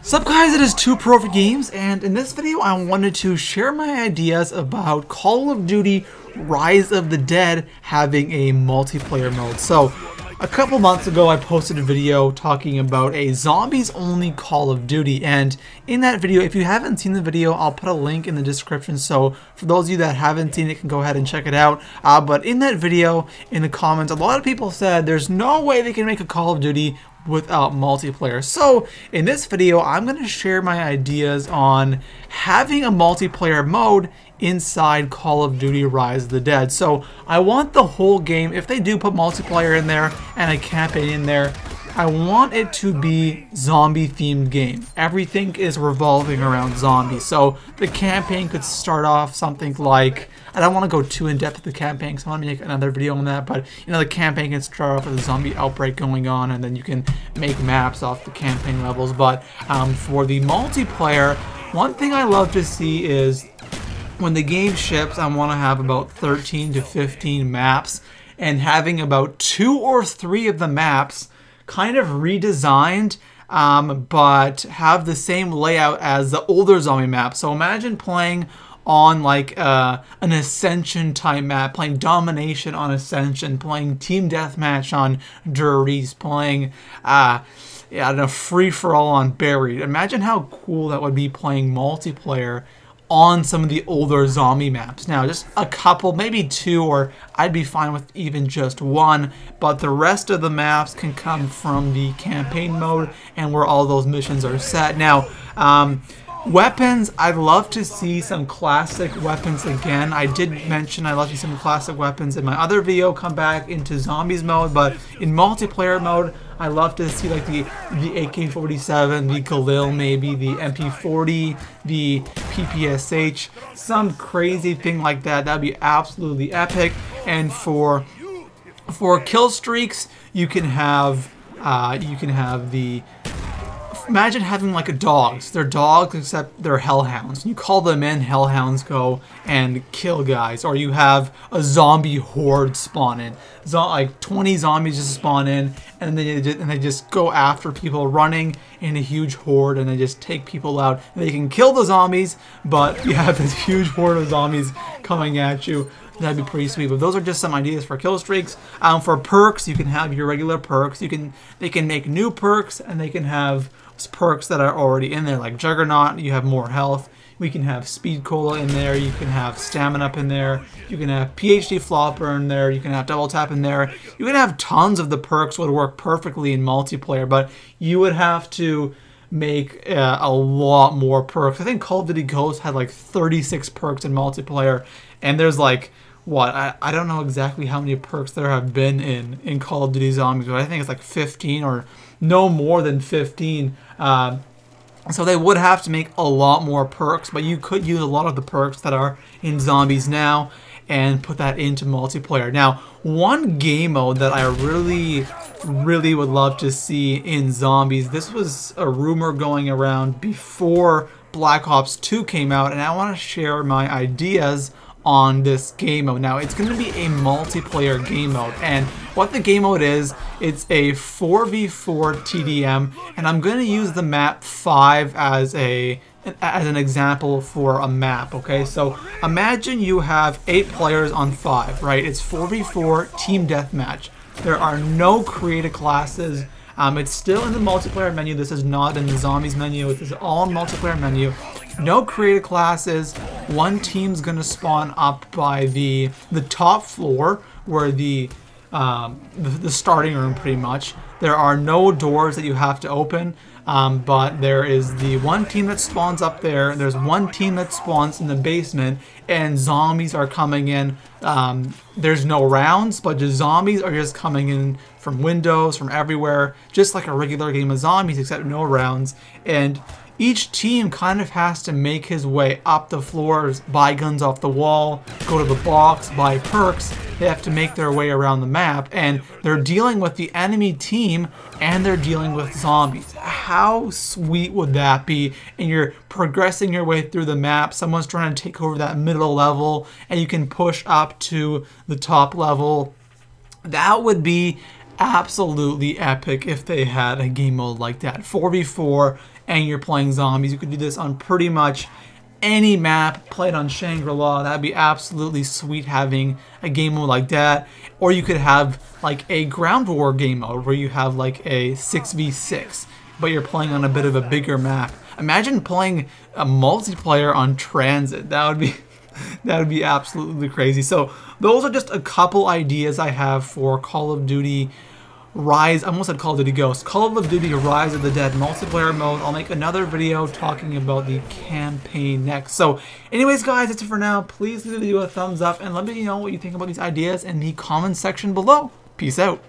Sup guys, it is 2Pro4Games, and in this video I wanted to share my ideas about Call of Duty Rise of the Dead having a multiplayer mode. So, a couple months ago I posted a video talking about a zombies only Call of Duty, and in that video, if you haven't seen the video, I'll put a link in the description, so for those of you that haven't seen it can go ahead and check it out. But in that video, in the comments, a lot of people said there's no way they can make a Call of Duty without multiplayer. So in this video I'm going to share my ideas on having a multiplayer mode inside Call of Duty Rise of the Dead. So I want the whole game, if they do put multiplayer in there and a campaign in there, I want it to be zombie themed game. Everything is revolving around zombies. So the campaign could start off something like, I don't want to go too in depth with the campaign because I want to make another video on that, but you know, the campaign can start off with a zombie outbreak going on, and then you can make maps off the campaign levels. But for the multiplayer, one thing I love to see is when the game ships, I want to have about 13 to 15 maps, and having about 2 or 3 of the maps kind of redesigned, but have the same layout as the older zombie map. So imagine playing on like an Ascension type map, playing Domination on Ascension, playing Team Deathmatch on Der Riese, playing I don't know, Free For All on Buried. Imagine how cool that would be playing multiplayer on some of the older zombie maps. Now, just a couple, maybe 2, or I'd be fine with even just 1, but the rest of the maps can come from the campaign mode and where all those missions are set. Now, weapons, I'd love to see some classic weapons again. I did mention I'd love to see some classic weapons in my other video come back into zombies mode, but in multiplayer mode, I love to see like the AK-47, the Galil maybe, the MP40, the PPSH, some crazy thing like that. That'd be absolutely epic. And for kill streaks, you can have the, imagine having like dogs. They're dogs except they're hellhounds. You call them in, hellhounds go and kill guys. Or you have a zombie horde spawn in. Like 20 zombies just spawn in, and they just go after people running in a huge horde, and they just take people out. And they can kill the zombies, but you have this huge horde of zombies coming at you. That'd be pretty sweet. But those are just some ideas for kill streaks. For perks, you can have your regular perks. They can make new perks, and they can have perks that are already in there, like Juggernaut. You have more health. We can have Speed Cola in there. You can have Stamina up in there. You can have PhD Flopper in there. You can have Double Tap in there. You can have tons of the perks would work perfectly in multiplayer, but you would have to make a lot more perks. I think Call of Duty Ghosts had like 36 perks in multiplayer, and there's like, what, I don't know exactly how many perks there have been in Call of Duty Zombies, but I think it's like 15 or no more than 15. So they would have to make a lot more perks, but you could use a lot of the perks that are in Zombies now and put that into multiplayer. Now, one game mode that I really would love to see in Zombies, this was a rumor going around before Black Ops 2 came out, and I want to share my ideas on this game mode. Now, it's going to be a multiplayer game mode, and what the game mode is, it's a 4v4 TDM, and I'm going to use the map 5 as an example for a map. Okay, so imagine you have 8 players on 5, right? It's 4v4 team deathmatch. There are no created classes. It's still in the multiplayer menu. This is not in the zombies menu. This is all in multiplayer menu. No created classes. One team's gonna spawn up by the top floor, where the starting room, pretty much. There are no doors that you have to open, but there is the one team that spawns up there. There's one team that spawns in the basement, and zombies are coming in. There's no rounds, but the zombies are just coming in from windows, from everywhere, just like a regular game of zombies, except no rounds. And each team kind of has to make his way up the floors, buy guns off the wall, go to the box, buy perks. They have to make their way around the map, and they're dealing with the enemy team, and they're dealing with zombies. How sweet would that be? And you're progressing your way through the map. Someone's trying to take over that middle level, and you can push up to the top level. That would be absolutely epic if they had a game mode like that. 4v4 and you're playing zombies. You could do this on pretty much any map, play it on Shangri-La. That'd be absolutely sweet having a game mode like that. Or you could have like a ground war game mode where you have like a 6v6, but you're playing on a bit of a bigger map. Imagine playing a multiplayer on Transit. That would be absolutely crazy. So those are just a couple ideas I have for Call of Duty Rise. I almost said Call of Duty Ghosts. Call of Duty Rise of the Dead multiplayer mode. I'll make another video talking about the campaign next. So anyways guys, that's it for now. Please leave the video a thumbs up and let me know what you think about these ideas in the comments section below. Peace out.